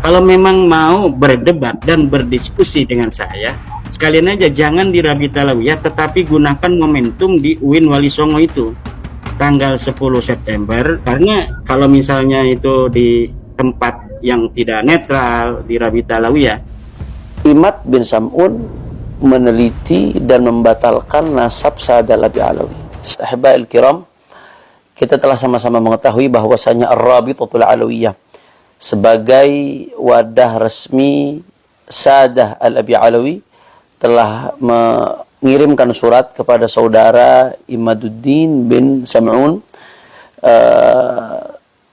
Kalau memang mau berdebat dan berdiskusi dengan saya, sekalian aja jangan di Rabita Alawiyah, tetapi gunakan momentum di UIN Wali Songo itu tanggal 10 September. Karena kalau misalnya itu di tempat yang tidak netral di Rabita Alawiyah, Imad bin Sam'un meneliti dan membatalkan nasab Sa'ad al-Abi Alawi. Sahabat al-kiram, kita telah sama-sama mengetahui bahwasanya Ar-Rabitatul Alawiyah sebagai wadah resmi Sadah al-Abi Alawi telah mengirimkan surat kepada saudara Imaduddin bin Sam'un,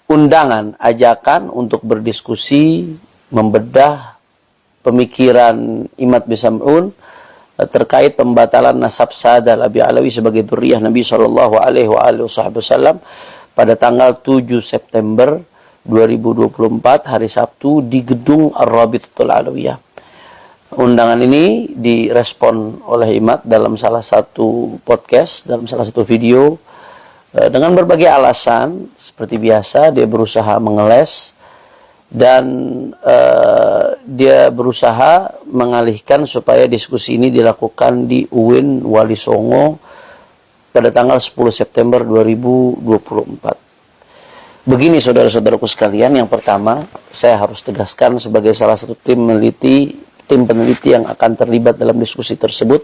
undangan, ajakan untuk berdiskusi, membedah pemikiran Imad bin Sam'un terkait pembatalan nasab Sa'ad al-Abi Alawi sebagai dzurriyyah Nabi sallallahu alaihi wasallam pada tanggal 7 September 2024 hari Sabtu di gedung Ar-Rabitatul Alawiyah. Undangan ini direspon oleh Imad dalam salah satu podcast, dalam salah satu video, dengan berbagai alasan. Seperti biasa dia berusaha mengeles dan dia berusaha mengalihkan supaya diskusi ini dilakukan di UIN Wali Songo pada tanggal 10 September 2024. Begini saudara-saudaraku sekalian, yang pertama saya harus tegaskan sebagai salah satu tim peneliti yang akan terlibat dalam diskusi tersebut.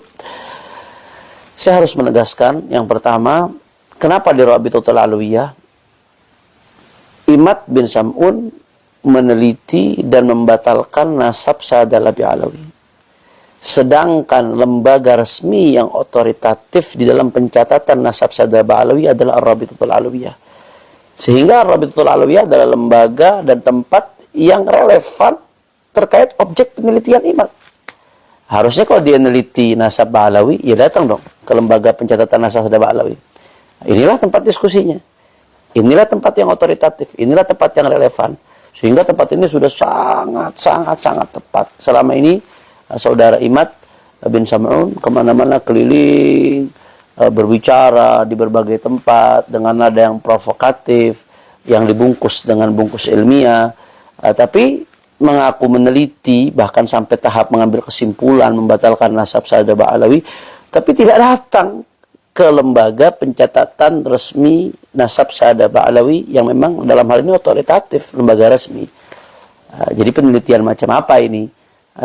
Saya harus menegaskan yang pertama, kenapa di Rabitatul Alawiyah Imad bin Sam'un meneliti dan membatalkan nasab Sa'ad al-Abi Alawi, sedangkan lembaga resmi yang otoritatif di dalam pencatatan nasab Sa'ad al-Abi Alawi adalah Ar-Rabitatul Alawiyah. Sehingga Rabitatul Alawiyah adalah lembaga dan tempat yang relevan terkait objek penelitian Imad. Harusnya kalau dia meneliti nasab Ba'alawi, ya datang dong ke lembaga pencatatan nasab Ba'alawi. Inilah tempat diskusinya. Inilah tempat yang otoritatif. Inilah tempat yang relevan. Sehingga tempat ini sudah sangat tepat. Selama ini saudara Imad bin Sam'un kemana-mana keliling, berbicara di berbagai tempat dengan nada yang provokatif, yang dibungkus dengan bungkus ilmiah, tapi mengaku meneliti, bahkan sampai tahap mengambil kesimpulan membatalkan nasab Sa'ad al-Alawi, tapi tidak datang ke lembaga pencatatan resmi nasab Sa'ad al-Alawi yang memang dalam hal ini otoritatif, lembaga resmi. Jadi penelitian macam apa ini?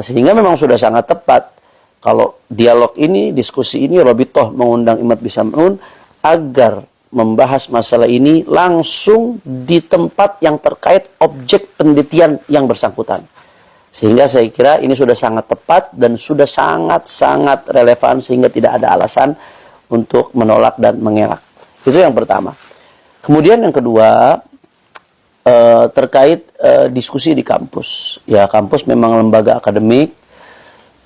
Sehingga memang sudah sangat tepat kalau dialog ini, diskusi ini, Rabithah mengundang Imad bin Sam'un agar membahas masalah ini langsung di tempat yang terkait objek penelitian yang bersangkutan. Sehingga saya kira ini sudah sangat tepat dan sudah sangat relevan sehingga tidak ada alasan untuk menolak dan mengelak. Itu yang pertama. Kemudian yang kedua, terkait diskusi di kampus. Ya, kampus memang lembaga akademik,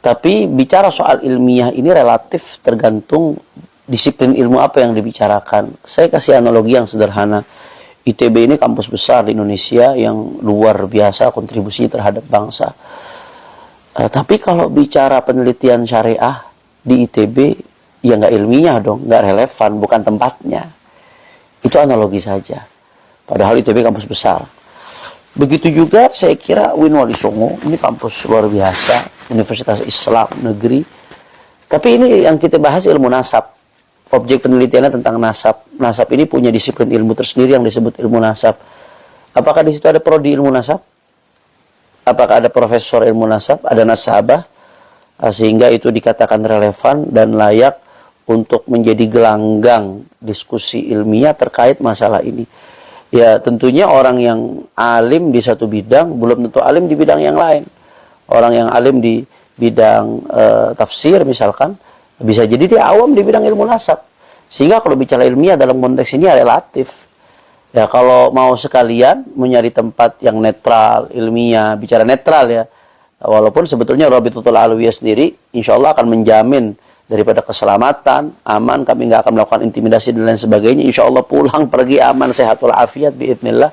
tapi bicara soal ilmiah ini relatif tergantung disiplin ilmu apa yang dibicarakan. Saya kasih analogi yang sederhana. ITB ini kampus besar di Indonesia yang luar biasa kontribusinya terhadap bangsa. Tapi kalau bicara penelitian syariah di ITB, ya nggak ilmiah dong, nggak relevan, bukan tempatnya. Itu analogi saja. Padahal ITB kampus besar. Begitu juga saya kira UIN Wali Songo, ini kampus luar biasa, Universitas Islam Negeri. Tapi ini yang kita bahas ilmu nasab. Objek penelitiannya tentang nasab. Nasab ini punya disiplin ilmu tersendiri yang disebut ilmu nasab. Apakah di situ ada prodi ilmu nasab? Apakah ada profesor ilmu nasab? Ada nasabah? Sehingga itu dikatakan relevan dan layak untuk menjadi gelanggang diskusi ilmiah terkait masalah ini. Ya tentunya orang yang alim di satu bidang belum tentu alim di bidang yang lain. Orang yang alim di bidang tafsir misalkan, bisa jadi dia awam di bidang ilmu nasab. Sehingga kalau bicara ilmiah dalam konteks ini ya relatif. Ya kalau mau sekalian mencari tempat yang netral, ilmiah, bicara netral ya. Walaupun sebetulnya Rabitatul Alawiyah sendiri insya Allah akan menjamin daripada keselamatan, aman, kami nggak akan melakukan intimidasi dan lain sebagainya. Insya Allah pulang pergi aman, sehat walafiat biidznillah.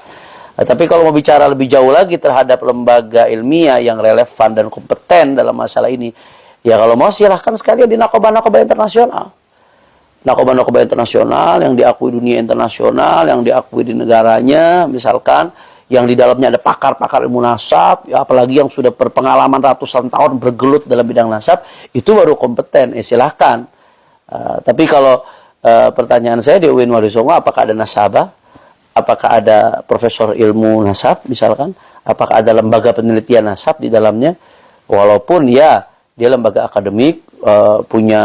Tapi kalau mau bicara lebih jauh lagi terhadap lembaga ilmiah yang relevan dan kompeten dalam masalah ini, ya kalau mau silahkan sekalian di Nakoba internasional. Nakoba internasional yang diakui dunia internasional, yang diakui di negaranya, misalkan yang di dalamnya ada pakar-pakar ilmu nasab, ya, apalagi yang sudah berpengalaman ratusan tahun bergelut dalam bidang nasab, itu baru kompeten. Silahkan. Tapi kalau pertanyaan saya di UIN Walisongo, apakah ada nasabah? Apakah ada profesor ilmu nasab misalkan? Apakah ada lembaga penelitian nasab di dalamnya? Walaupun ya dia lembaga akademik, punya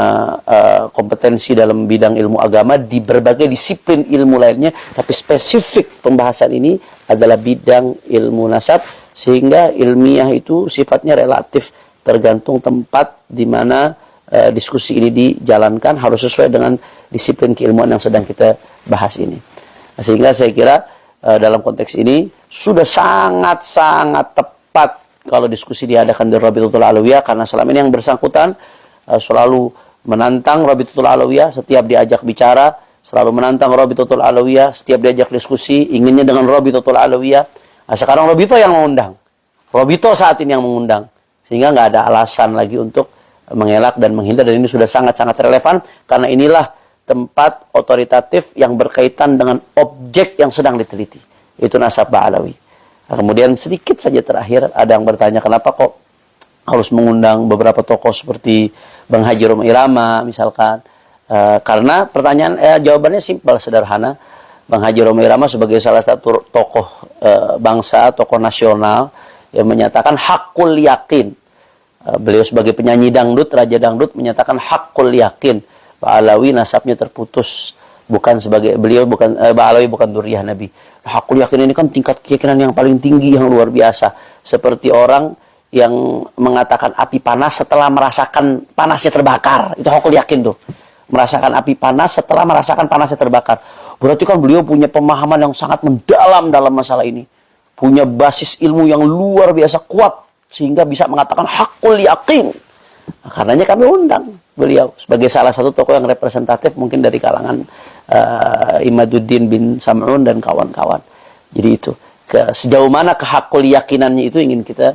kompetensi dalam bidang ilmu agama di berbagai disiplin ilmu lainnya, tapi spesifik pembahasan ini adalah bidang ilmu nasab, sehingga ilmiah itu sifatnya relatif, tergantung tempat di mana diskusi ini dijalankan, harus sesuai dengan disiplin keilmuan yang sedang kita bahas ini. Sehingga saya kira dalam konteks ini sudah sangat-sangat tepat kalau diskusi diadakan di Rabitatul Alawiyah, karena selama ini yang bersangkutan selalu menantang Rabitatul Alawiyah setiap diajak bicara, selalu menantang Rabitatul Alawiyah setiap diajak diskusi, inginnya dengan Rabitatul Alawiyah. Nah, sekarang Rabito yang mengundang, Rabito saat ini yang mengundang, sehingga nggak ada alasan lagi untuk mengelak dan menghindar, dan ini sudah sangat-sangat relevan karena inilah tempat otoritatif yang berkaitan dengan objek yang sedang diteliti, itu nasab Ba'alawi. Nah, kemudian sedikit saja terakhir, ada yang bertanya kenapa kok harus mengundang beberapa tokoh seperti Bang Haji Roma Irama misalkan. Karena pertanyaan jawabannya simpel, sederhana. Bang Haji Roma Irama sebagai salah satu tokoh bangsa, tokoh nasional yang menyatakan hakul yakin. Beliau sebagai penyanyi dangdut, raja dangdut, menyatakan hakul yakin Ba'alawi nasabnya terputus, bukan sebagai beliau, bukan Ba'alawi bukan dzurriyyah Nabi. Hakul yakin ini kan tingkat keyakinan yang paling tinggi, yang luar biasa. Seperti orang yang mengatakan api panas setelah merasakan panasnya terbakar. Itu hakul yakin tuh. Merasakan api panas setelah merasakan panasnya terbakar. Berarti kan beliau punya pemahaman yang sangat mendalam dalam masalah ini. Punya basis ilmu yang luar biasa kuat, sehingga bisa mengatakan hakul yakin. Nah, karenanya kami undang beliau sebagai salah satu tokoh yang representatif mungkin dari kalangan Imaduddin bin Sam'un dan kawan-kawan. Jadi itu sejauh mana kehakul yakinannya itu ingin kita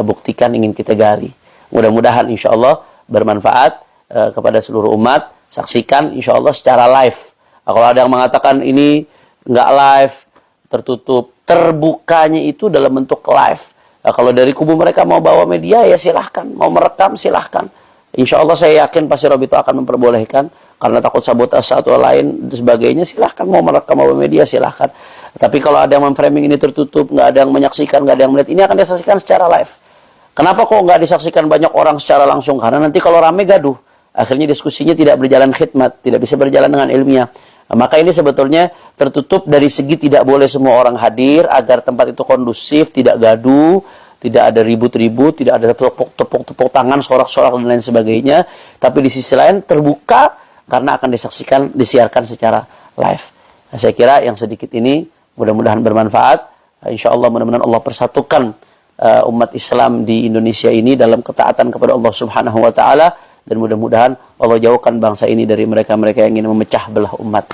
buktikan, ingin kita gali. Mudah-mudahan insya Allah bermanfaat kepada seluruh umat. Saksikan insya Allah secara live. Nah, kalau ada yang mengatakan ini nggak live, tertutup, terbukanya itu dalam bentuk live. Nah, kalau dari kubu mereka mau bawa media, ya silahkan. Mau merekam, silahkan. Insya Allah saya yakin pasti Robito akan memperbolehkan. Karena takut sabotase atau lain dan sebagainya, silahkan. Mau merekam, bawa media, silahkan. Tapi kalau ada yang memframing ini tertutup, nggak ada yang menyaksikan, nggak ada yang melihat, ini akan disaksikan secara live. Kenapa kok nggak disaksikan banyak orang secara langsung? Karena nanti kalau rame gaduh. Akhirnya diskusinya tidak berjalan khidmat, tidak bisa berjalan dengan ilmiah. Nah, maka ini sebetulnya tertutup dari segi tidak boleh semua orang hadir, agar tempat itu kondusif, tidak gaduh, tidak ada ribut-ribut, tidak ada tepuk tangan, sorak-sorak dan lain sebagainya. Tapi di sisi lain terbuka karena akan disaksikan, disiarkan secara live. Nah, saya kira yang sedikit ini mudah-mudahan bermanfaat. Insya Allah mudah-mudahan Allah persatukan umat Islam di Indonesia ini dalam ketaatan kepada Allah Subhanahu wa Ta'ala, dan mudah-mudahan Allah jauhkan bangsa ini dari mereka-mereka yang ingin memecah belah umat.